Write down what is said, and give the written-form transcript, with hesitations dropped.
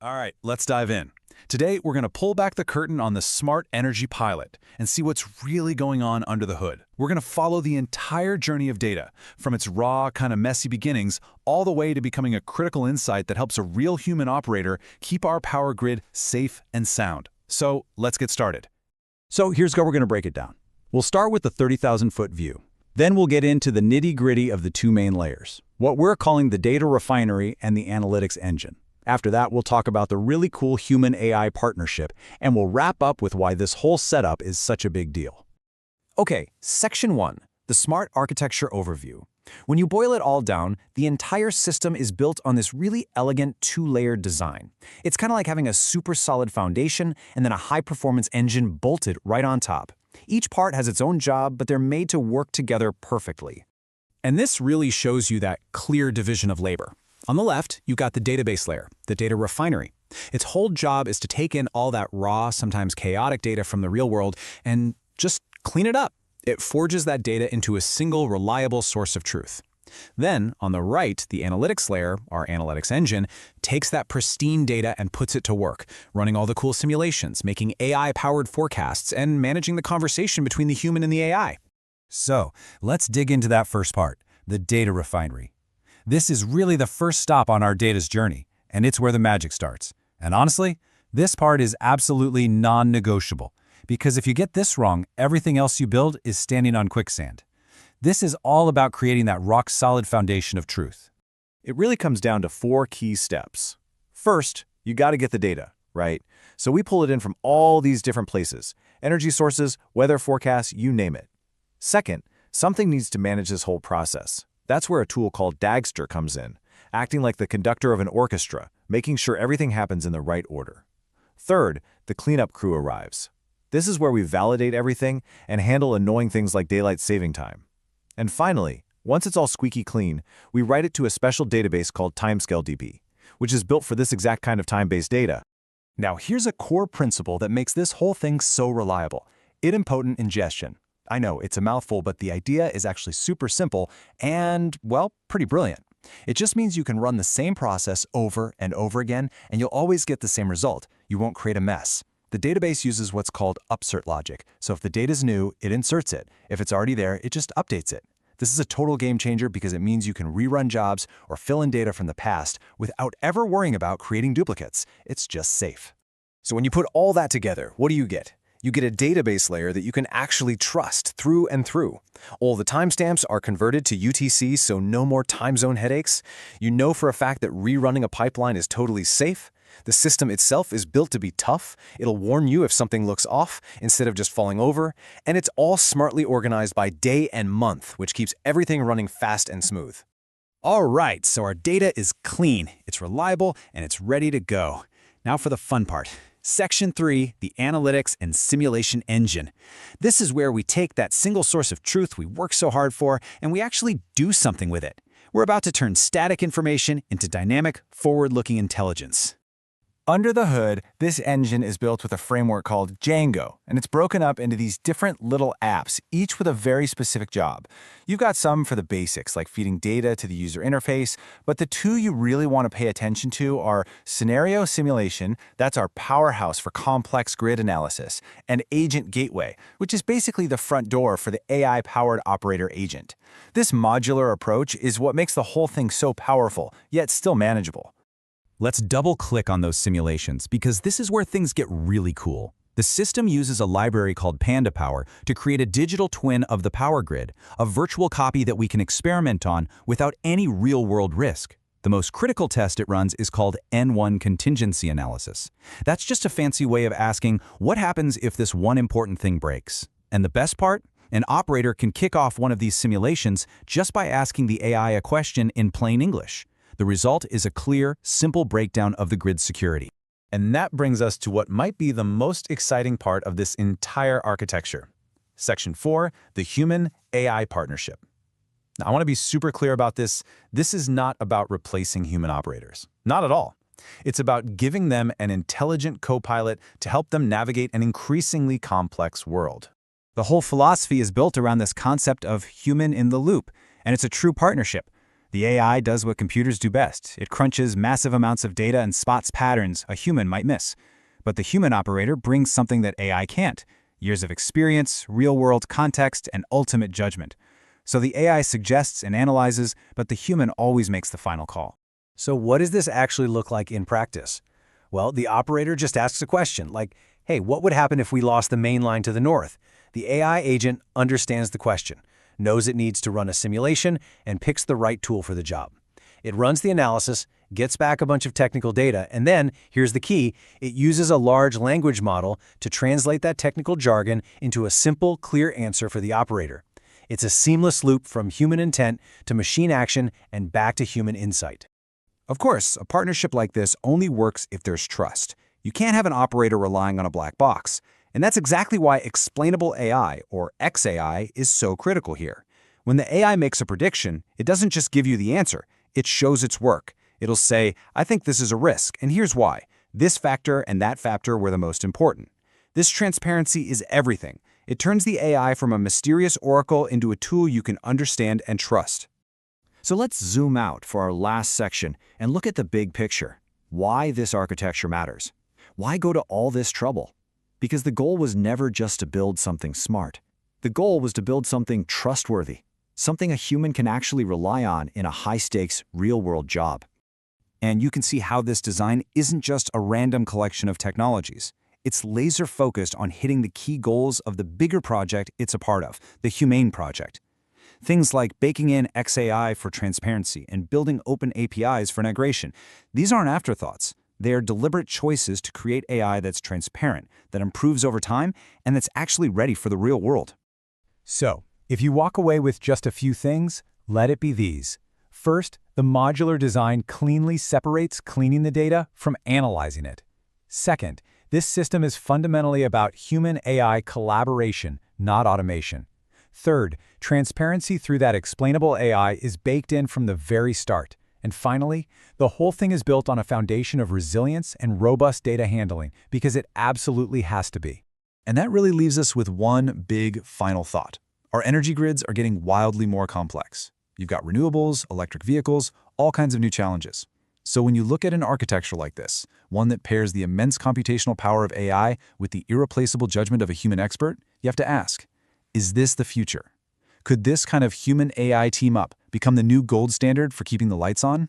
All right, let's dive in. Today, we're going to pull back the curtain on the Smart Energy Pilot and see what's really going on under the hood. We're going to follow the entire journey of data, from its raw, kind of messy beginnings, all the way to becoming a critical insight that helps a real human operator keep our power grid safe and sound. So, let's get started. So here's how we're going to break it down. We'll start with the 30,000-foot view. Then we'll get into the nitty-gritty of the two main layers, what we're calling the Data Refinery and the Analytics Engine. After that, we'll talk about the really cool human-AI partnership, and we'll wrap up with why this whole setup is such a big deal. Okay, Section 1, the Smart Architecture Overview. When you boil it all down, the entire system is built on this really elegant two-layered design. It's kind of like having a super solid foundation and then a high-performance engine bolted right on top. Each part has its own job, but they're made to work together perfectly. And this really shows you that clear division of labor. On the left, you've got the database layer, the Data Refinery. Its whole job is to take in all that raw, sometimes chaotic data from the real world and just clean it up. It forges that data into a single, reliable source of truth. Then, on the right, the analytics layer, our analytics engine, takes that pristine data and puts it to work, running all the cool simulations, making AI-powered forecasts, and managing the conversation between the human and the AI. So, let's dig into that first part, the Data Refinery. This is really the first stop on our data's journey, and it's where the magic starts. And honestly, this part is absolutely non-negotiable, because if you get this wrong, everything else you build is standing on quicksand. This is all about creating that rock-solid foundation of truth. It really comes down to 4 key steps. First, you got to get the data, right? So we pull it in from all these different places, energy sources, weather forecasts, you name it. Second, something needs to manage this whole process. That's where a tool called Dagster comes in, acting like the conductor of an orchestra, making sure everything happens in the right order. Third, the cleanup crew arrives. This is where we validate everything and handle annoying things like daylight saving time. And finally, once it's all squeaky clean, we write it to a special database called TimescaleDB, which is built for this exact kind of time-based data. Now here's a core principle that makes this whole thing so reliable: idempotent ingestion. I know, it's a mouthful, but the idea is actually super simple and, well, pretty brilliant. It just means you can run the same process over and over again, and you'll always get the same result. You won't create a mess. The database uses what's called upsert logic, so if the data's new, it inserts it. If it's already there, it just updates it. This is a total game changer because it means you can rerun jobs or fill in data from the past without ever worrying about creating duplicates. It's just safe. So when you put all that together, what do you get? You get a database layer that you can actually trust through and through. All the timestamps are converted to UTC, so no more time zone headaches. You know for a fact that rerunning a pipeline is totally safe. The system itself is built to be tough. It'll warn you if something looks off instead of just falling over. And it's all smartly organized by day and month, which keeps everything running fast and smooth. All right, so our data is clean, it's reliable, and it's ready to go. Now for the fun part. Section 3, the Analytics and Simulation Engine. This is where we take that single source of truth we work so hard for, and we actually do something with it. We're about to turn static information into dynamic, forward-looking intelligence. Under the hood, this engine is built with a framework called Django, and it's broken up into these different little apps, each with a very specific job. You've got some for the basics, like feeding data to the user interface, but the two you really want to pay attention to are Scenario Simulation, that's our powerhouse for complex grid analysis, and Agent Gateway, which is basically the front door for the AI-powered operator agent. This modular approach is what makes the whole thing so powerful, yet still manageable. Let's double-click on those simulations, because this is where things get really cool. The system uses a library called pandapower to create a digital twin of the power grid, a virtual copy that we can experiment on without any real-world risk. The most critical test it runs is called N1 contingency analysis. That's just a fancy way of asking, what happens if this one important thing breaks? And the best part? An operator can kick off one of these simulations just by asking the AI a question in plain English. The result is a clear, simple breakdown of the grid's security. And that brings us to what might be the most exciting part of this entire architecture. Section 4, the Human-AI Partnership. Now, I want to be super clear about this. This is not about replacing human operators. Not at all. It's about giving them an intelligent co-pilot to help them navigate an increasingly complex world. The whole philosophy is built around this concept of human in the loop, and it's a true partnership. The AI does what computers do best. It crunches massive amounts of data and spots patterns a human might miss. But the human operator brings something that AI can't: years of experience, real-world context, and ultimate judgment. So the AI suggests and analyzes, but the human always makes the final call. So what does this actually look like in practice? Well, the operator just asks a question like, hey, what would happen if we lost the main line to the north? The AI agent understands the question, knows it needs to run a simulation, and picks the right tool for the job. It runs the analysis, gets back a bunch of technical data, and then, here's the key, it uses a large language model to translate that technical jargon into a simple, clear answer for the operator. It's a seamless loop from human intent to machine action and back to human insight. Of course, a partnership like this only works if there's trust. You can't have an operator relying on a black box. And that's exactly why explainable AI, or XAI, is so critical here. When the AI makes a prediction, it doesn't just give you the answer, it shows its work. It'll say, I think this is a risk, and here's why. This factor and that factor were the most important. This transparency is everything. It turns the AI from a mysterious oracle into a tool you can understand and trust. So let's zoom out for our last section and look at the big picture. Why this architecture matters. Why go to all this trouble? Because the goal was never just to build something smart. The goal was to build something trustworthy, something a human can actually rely on in a high-stakes, real-world job. And you can see how this design isn't just a random collection of technologies. It's laser-focused on hitting the key goals of the bigger project it's a part of, the HumAIne project. Things like baking in XAI for transparency and building open APIs for integration. These aren't afterthoughts. They are deliberate choices to create AI that's transparent, that improves over time, and that's actually ready for the real world. So, if you walk away with just a few things, let it be these. First, the modular design cleanly separates cleaning the data from analyzing it. Second, this system is fundamentally about human-AI collaboration, not automation. Third, transparency through that explainable AI is baked in from the very start. And finally, the whole thing is built on a foundation of resilience and robust data handling, because it absolutely has to be. And that really leaves us with one big final thought. Our energy grids are getting wildly more complex. You've got renewables, electric vehicles, all kinds of new challenges. So when you look at an architecture like this, one that pairs the immense computational power of AI with the irreplaceable judgment of a human expert, you have to ask, is this the future? Could this kind of human-AI team-up become the new gold standard for keeping the lights on?